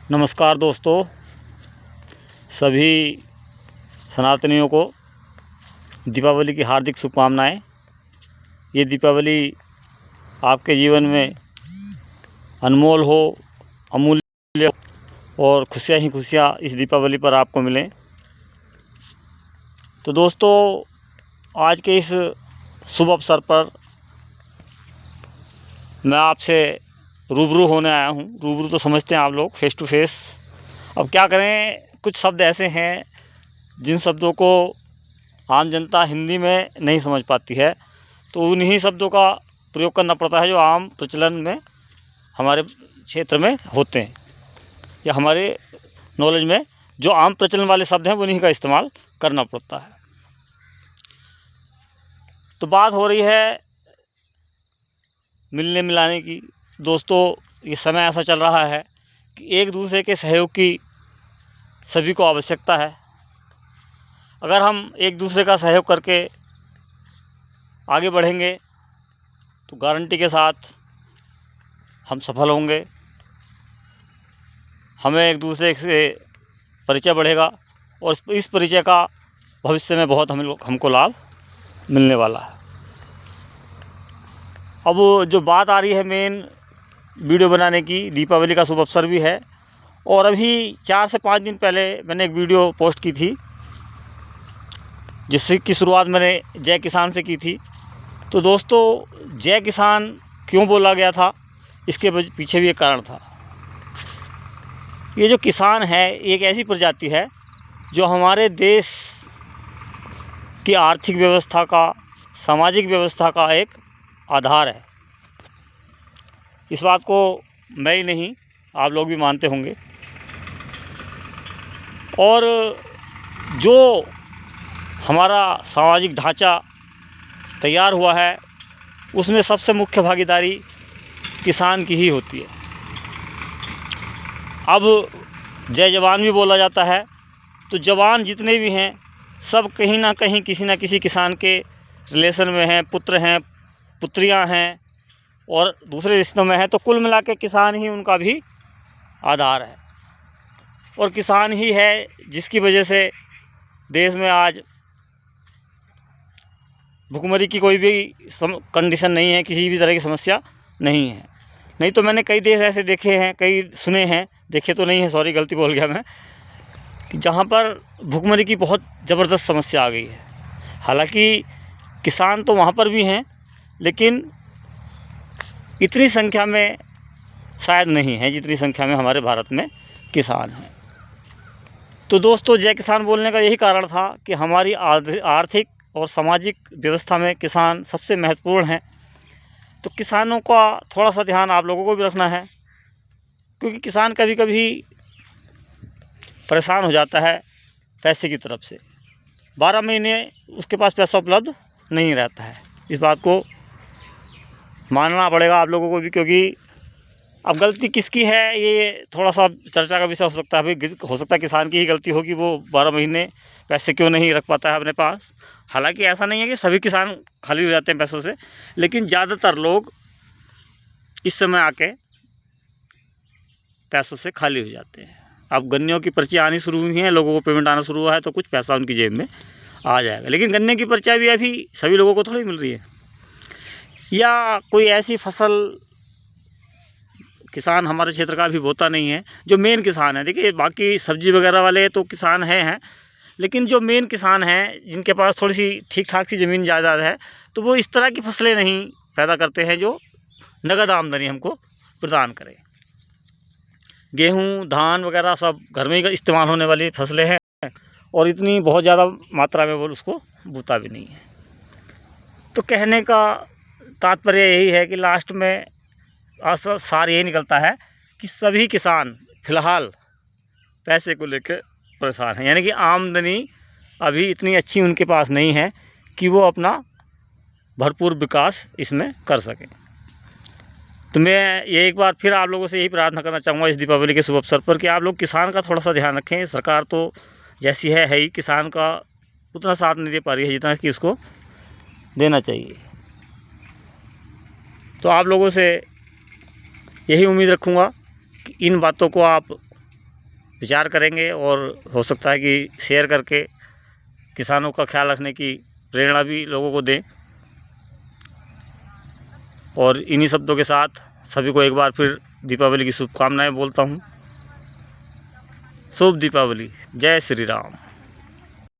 नमस्कार दोस्तों, सभी सनातनियों को दीपावली की हार्दिक शुभकामनाएं। ये दीपावली आपके जीवन में अनमोल हो, अमूल्य हो और खुशियां ही खुशियां इस दीपावली पर आपको मिलें। तो दोस्तों, आज के इस शुभ अवसर पर मैं आपसे रूबरू होने आया हूँ। रूबरू तो समझते हैं आप लोग, फेस टू फेस। अब क्या करें, कुछ शब्द ऐसे हैं जिन शब्दों को आम जनता हिंदी में नहीं समझ पाती है, तो उन्हीं शब्दों का प्रयोग करना पड़ता है जो आम प्रचलन में हमारे क्षेत्र में होते हैं, या हमारे नॉलेज में जो आम प्रचलन वाले शब्द हैं उन्हीं का इस्तेमाल करना पड़ता है। तो बात हो रही है मिलने मिलाने की। दोस्तों, ये समय ऐसा चल रहा है कि एक दूसरे के सहयोग की सभी को आवश्यकता है। अगर हम एक दूसरे का सहयोग करके आगे बढ़ेंगे तो गारंटी के साथ हम सफल होंगे। हमें एक दूसरे से परिचय बढ़ेगा और इस परिचय का भविष्य में बहुत हमको लाभ मिलने वाला है। अब जो बात आ रही है मेन वीडियो बनाने की, दीपावली का शुभ अवसर भी है और अभी 4 से 5 दिन पहले मैंने एक वीडियो पोस्ट की थी जिसकी शुरुआत मैंने जय किसान से की थी। तो दोस्तों, जय किसान क्यों बोला गया था, इसके पीछे भी एक कारण था। ये जो किसान है एक ऐसी प्रजाति है जो हमारे देश की आर्थिक व्यवस्था का, सामाजिक व्यवस्था का एक आधार है। इस बात को मैं ही नहीं, आप लोग भी मानते होंगे। और जो हमारा सामाजिक ढांचा तैयार हुआ है उसमें सबसे मुख्य भागीदारी किसान की ही होती है। अब जय जवान भी बोला जाता है, तो जवान जितने भी हैं सब कहीं ना कहीं किसी न किसी किसान के रिलेशन में हैं, पुत्र हैं, पुत्रियां हैं और दूसरे रिश्तों में हैं। तो कुल मिला के किसान ही उनका भी आधार है और किसान ही है जिसकी वजह से देश में आज भुखमरी की कोई भी कंडीशन नहीं है, किसी भी तरह की समस्या नहीं है। नहीं तो मैंने कई देश ऐसे देखे हैं, कई सुने हैं, देखे तो नहीं है, सॉरी गलती बोल गया मैं, कि जहाँ पर भुखमरी की बहुत ज़बरदस्त समस्या आ गई है। हालांकि किसान तो वहाँ पर भी हैं, लेकिन इतनी संख्या में शायद नहीं है जितनी संख्या में हमारे भारत में किसान हैं। तो दोस्तों, जय किसान बोलने का यही कारण था कि हमारी आर्थिक और सामाजिक व्यवस्था में किसान सबसे महत्वपूर्ण हैं। तो किसानों का थोड़ा सा ध्यान आप लोगों को भी रखना है, क्योंकि किसान कभी कभी परेशान हो जाता है पैसे की तरफ से। 12 महीने उसके पास पैसा उपलब्ध नहीं रहता है। इस बात को मानना पड़ेगा आप लोगों को भी, क्योंकि अब गलती किसकी है ये थोड़ा सा चर्चा का विषय हो सकता है। भाई हो सकता है किसान की ही गलती होगी, वो 12 महीने पैसे क्यों नहीं रख पाता है अपने पास। हालांकि ऐसा नहीं है कि सभी किसान खाली हो जाते हैं पैसों से, लेकिन ज़्यादातर लोग इस समय आके पैसों से खाली हो जाते हैं। अब गन्नों की पर्चियाँ आनी शुरू हुई हैं, लोगों को पेमेंट आना शुरू हुआ है, तो कुछ पैसा उनकी जेब में आ जाएगा। लेकिन गन्ने की पर्चियाँ भी अभी सभी लोगों को थोड़ी मिल रही है। या कोई ऐसी फसल किसान हमारे क्षेत्र का भी बोता नहीं है जो मेन किसान है। देखिए, बाकी सब्जी वगैरह वाले तो किसान हैं, लेकिन जो मेन किसान हैं जिनके पास थोड़ी सी ठीक ठाक सी ज़मीन जायदाद है, तो वो इस तरह की फसलें नहीं पैदा करते हैं जो नगद आमदनी हमको प्रदान करें। गेहूँ, धान वगैरह सब घर में ही इस्तेमाल होने वाली फसलें हैं और इतनी बहुत ज़्यादा मात्रा में वो उसको बोता भी नहीं है। तो कहने का तात्पर्य यही है कि लास्ट में सार यही निकलता है कि सभी किसान फ़िलहाल पैसे को लेकर परेशान हैं, यानी कि आमदनी अभी इतनी अच्छी उनके पास नहीं है कि वो अपना भरपूर विकास इसमें कर सकें। तो मैं ये एक बार फिर आप लोगों से यही प्रार्थना करना चाहूँगा इस दीपावली के शुभ अवसर पर कि आप लोग किसान का थोड़ा सा ध्यान रखें। सरकार तो जैसी है ही, किसान का उतना साथ नहीं दे पा रही है जितना कि उसको देना चाहिए। तो आप लोगों से यही उम्मीद रखूँगा कि इन बातों को आप विचार करेंगे और हो सकता है कि शेयर करके किसानों का ख्याल रखने की प्रेरणा भी लोगों को दें। और इन्हीं शब्दों के साथ सभी को एक बार फिर दीपावली की शुभकामनाएं बोलता हूँ। शुभ दीपावली। जय श्री राम।